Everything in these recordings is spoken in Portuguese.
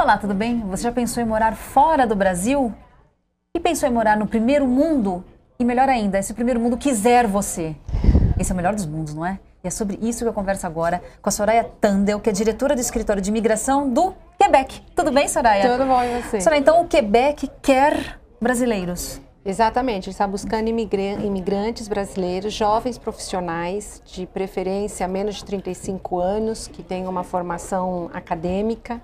Olá, tudo bem? Você já pensou em morar fora do Brasil? E pensou em morar no primeiro mundo? E melhor ainda, se o primeiro mundo quiser você. Esse é o melhor dos mundos, não é? E é sobre isso que eu converso agora com a Soraya Tandel, que é diretora do escritório de imigração do Quebec. Tudo bem, Soraya? Tudo bom, e você? Soraya, então o Quebec quer brasileiros. Exatamente, ele está buscando imigrantes brasileiros, jovens profissionais, de preferência menos de 35 anos, que tenham uma formação acadêmica,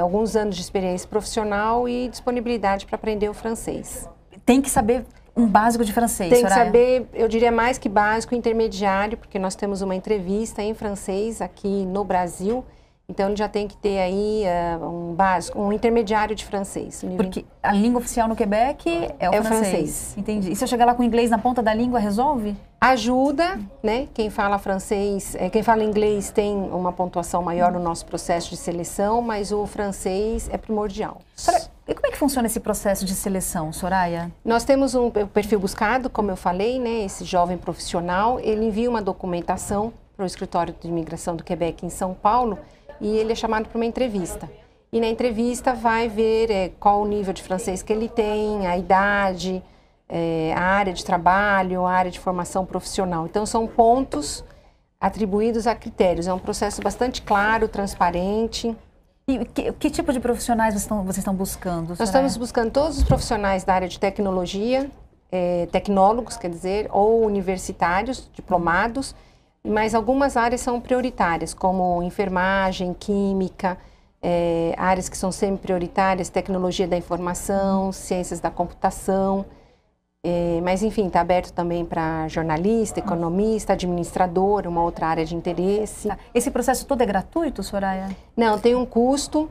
alguns anos de experiência profissional e disponibilidade para aprender o francês. Tem que saber um básico de francês, Tem que Soraya. saber, eu diria mais que básico, intermediário, porque nós temos uma entrevista em francês aqui no Brasil. Então, ele já tem que ter aí um básico, um intermediário de francês. Porque a língua oficial no Quebec é o francês. Entendi. E se eu chegar lá com inglês na ponta da língua, resolve? Ajuda, né? Quem fala francês, quem fala inglês tem uma pontuação maior no nosso processo de seleção, mas o francês é primordial. E como é que funciona esse processo de seleção, Soraya? Nós temos um perfil buscado, como eu falei, né? Esse jovem profissional, ele envia uma documentação para o escritório de imigração do Quebec em São Paulo, e ele é chamado para uma entrevista. E na entrevista vai ver qual o nível de francês que ele tem, a idade, a área de trabalho, a área de formação profissional. Então, são pontos atribuídos a critérios. É um processo bastante claro, transparente. E que tipo de profissionais vocês estão buscando, Soraya? Nós estamos buscando todos os profissionais da área de tecnologia, tecnólogos, quer dizer, ou universitários, diplomados, mas algumas áreas são prioritárias, como enfermagem, química, áreas que são semi-prioritárias, tecnologia da informação, ciências da computação, mas enfim, está aberto também para jornalista, economista, administrador, uma outra área de interesse. Tá. Esse processo todo é gratuito, Soraya? Não, tem um custo.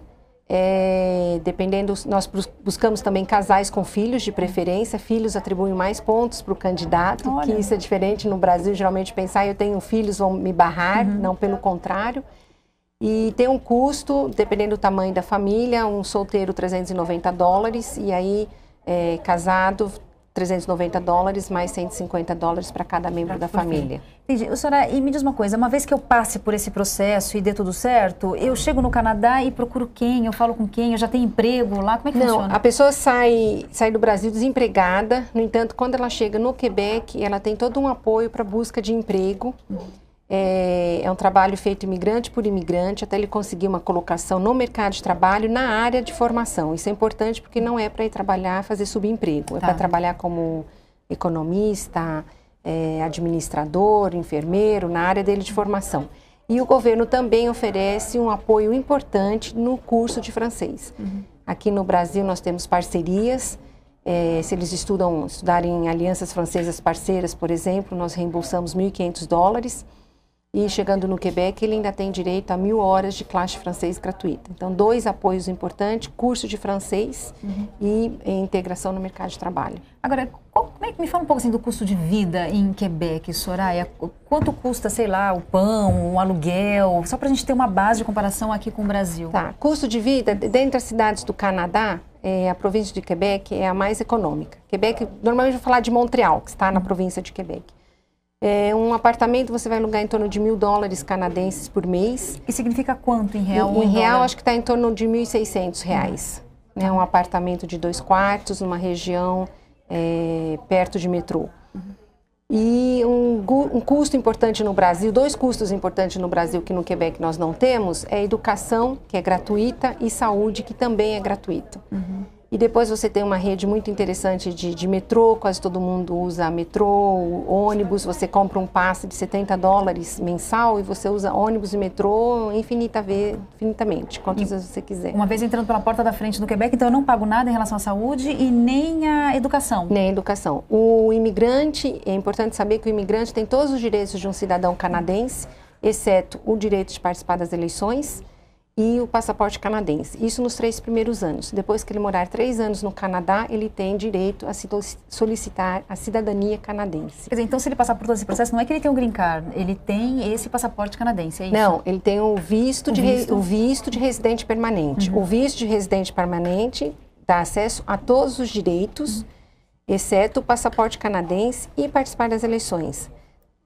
Dependendo, nós buscamos também casais com filhos, de preferência. Filhos atribuem mais pontos para o candidato. Olha. Que isso é diferente no Brasil, geralmente pensar, eu tenho filhos, vão me barrar, não, pelo contrário. E tem um custo, dependendo do tamanho da família, um solteiro $390, e aí casado $390 mais $150 para cada membro da família. Entendi. Soraya, e me diz uma coisa, uma vez que eu passe por esse processo e dê tudo certo, eu chego no Canadá e procuro quem, eu falo com quem, eu já tenho emprego lá, como é que funciona? Não, a pessoa sai do Brasil desempregada, no entanto, quando ela chega no Quebec, ela tem todo um apoio para busca de emprego. É um trabalho feito imigrante por imigrante, até ele conseguir uma colocação no mercado de trabalho na área de formação. Isso é importante porque não é para ir trabalhar, fazer subemprego, é para trabalhar como economista, administrador, enfermeiro, na área dele de formação. E o governo também oferece um apoio importante no curso de francês. Aqui no Brasil nós temos parcerias, se eles estudarem em alianças francesas parceiras, por exemplo, nós reembolsamos $1.500. E chegando no Quebec, ele ainda tem direito a 1.000 horas de classe de francês gratuita. Então, 2 apoios importantes, curso de francês e integração no mercado de trabalho. Agora, como é que me fala um pouco assim do custo de vida em Quebec, Soraya? Quanto custa, sei lá, o pão, o aluguel? Só para a gente ter uma base de comparação aqui com o Brasil. Tá, custo de vida, dentre as cidades do Canadá, a província de Quebec é a mais econômica. Quebec, normalmente eu vou falar de Montreal, que está na província de Quebec. Um apartamento você vai alugar em torno de $1.000 canadenses por mês. E significa quanto em real? Em real, acho que está em torno de R$1.600. É um apartamento de 2 quartos, numa região perto de metrô. E um custo importante no Brasil, 2 custos importantes no Brasil que no Quebec nós não temos, é educação, que é gratuita, e saúde, que também é gratuito. E depois você tem uma rede muito interessante de metrô, quase todo mundo usa metrô, ônibus, você compra um passe de $70 mensal e você usa ônibus e metrô infinitamente, quantas vezes você quiser. Uma vez entrando pela porta da frente do Quebec, então eu não pago nada em relação à saúde e nem à educação. Nem a educação. O imigrante, é importante saber que o imigrante tem todos os direitos de um cidadão canadense, exceto o direito de participar das eleições e o passaporte canadense. Isso nos 3 primeiros anos. Depois que ele morar 3 anos no Canadá, ele tem direito a solicitar a cidadania canadense. Quer dizer, então se ele passar por todo esse processo, não é que ele tem um green card, ele tem esse passaporte canadense, é isso? Não, ele tem o visto de residente permanente. O visto de residente permanente dá acesso a todos os direitos, exceto o passaporte canadense e participar das eleições.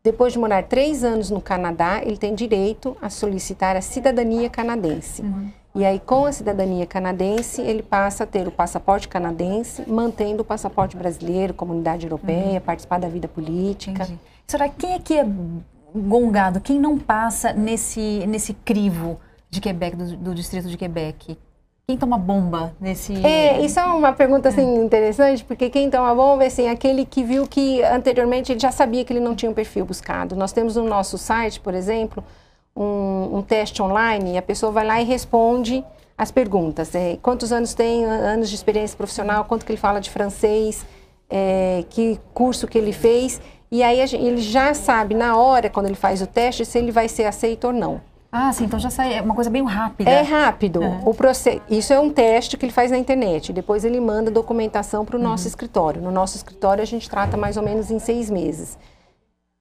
Depois de morar 3 anos no Canadá, ele tem direito a solicitar a cidadania canadense. E aí, com a cidadania canadense, ele passa a ter o passaporte canadense, mantendo o passaporte brasileiro, comunidade europeia, participar da vida política. Entendi. Senhora, quem é que é gongado? Quem não passa nesse crivo de Quebec, do distrito de Quebec? Quem toma bomba nesse... Isso é uma pergunta assim, interessante, porque quem toma bomba é assim, aquele que viu que anteriormente ele já sabia que ele não tinha um perfil buscado. Nós temos no nosso site, por exemplo, um teste online, e a pessoa vai lá e responde as perguntas. Quantos anos tem, anos de experiência profissional, quanto que ele fala de francês, que curso que ele fez, e aí ele já sabe na hora, quando ele faz o teste, se ele vai ser aceito ou não. Ah, sim, então já sai, é uma coisa bem rápida. É rápido. Isso é um teste que ele faz na internet. Depois ele manda documentação para o nosso escritório. No nosso escritório a gente trata mais ou menos em 6 meses.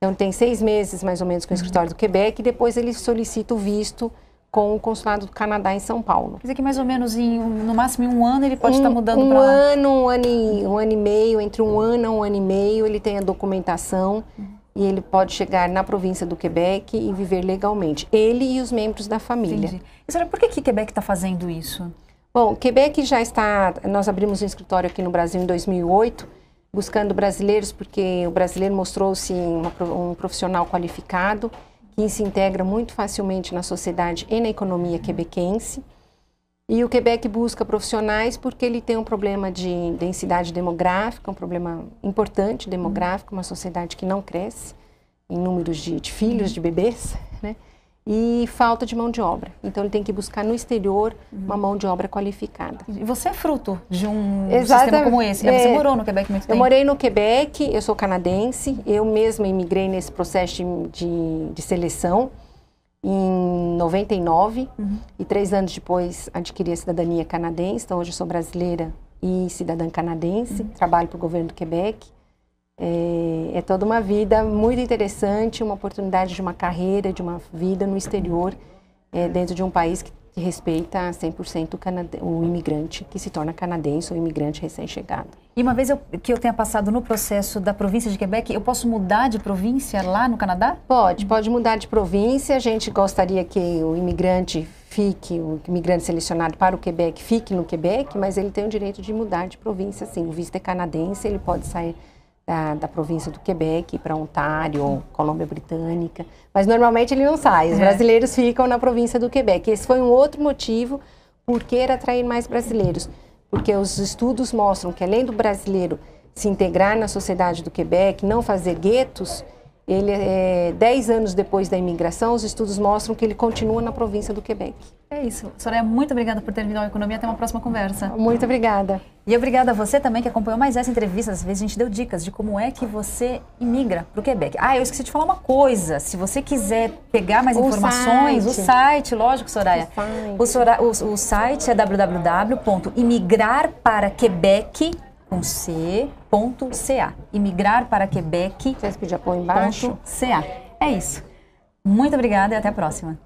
Então tem 6 meses mais ou menos com o escritório do Quebec e depois ele solicita o visto com o consulado do Canadá em São Paulo. Quer dizer que mais ou menos no máximo em 1 ano ele pode estar mudando para lá? Um ano e meio, entre 1 ano a 1 ano e meio ele tem a documentação. E ele pode chegar na província do Quebec e viver legalmente. Ele e os membros da família. Entendi. E senhora, por que Quebec está fazendo isso? Bom, Quebec já está... Nós abrimos um escritório aqui no Brasil em 2008, buscando brasileiros, porque o brasileiro mostrou-se um profissional qualificado, que se integra muito facilmente na sociedade e na economia quebequense. E o Quebec busca profissionais porque ele tem um problema de densidade demográfica, um problema importante demográfico, uma sociedade que não cresce em números de filhos, de bebês, né? E falta de mão de obra. Então ele tem que buscar no exterior uma mão de obra qualificada. E você é fruto de um sistema como esse, né? Você morou no Quebec muito tempo. Eu morei no Quebec, eu sou canadense, eu mesma imigrei nesse processo de seleção. Em 99, e 3 anos depois adquiri a cidadania canadense, então hoje eu sou brasileira e cidadã canadense, trabalho para o governo do Quebec. É toda uma vida muito interessante, uma oportunidade de uma carreira, de uma vida no exterior, dentro de um país que respeita 100% o imigrante que se torna canadense ou imigrante recém-chegado. E uma vez que eu tenha passado no processo da província de Quebec, eu posso mudar de província lá no Canadá? Pode mudar de província. A gente gostaria que o imigrante selecionado para o Quebec fique no Quebec, mas ele tem o direito de mudar de província, sim. O visto é canadense, ele pode sair da província do Quebec para Ontário ou Colômbia Britânica, mas normalmente ele não sai, os brasileiros ficam na província do Quebec. Esse foi um outro motivo por querer atrair mais brasileiros, porque os estudos mostram que além do brasileiro se integrar na sociedade do Quebec, não fazer guetos, 10 anos depois da imigração, os estudos mostram que ele continua na província do Quebec. É isso. Soraya, muito obrigada por ter vindo ao Economia. Até uma próxima conversa. Muito obrigada. E obrigada a você também que acompanhou mais essa entrevista. Às vezes a gente deu dicas de como é que você imigra para o Quebec. Eu esqueci de falar uma coisa. Se você quiser pegar mais informações, o site, lógico, Soraya. O site é www.imigrarparaquebec.ca. Imigrarparaquebec.ca. Vocês pediram apoio embaixo? É isso. Muito obrigada e até a próxima.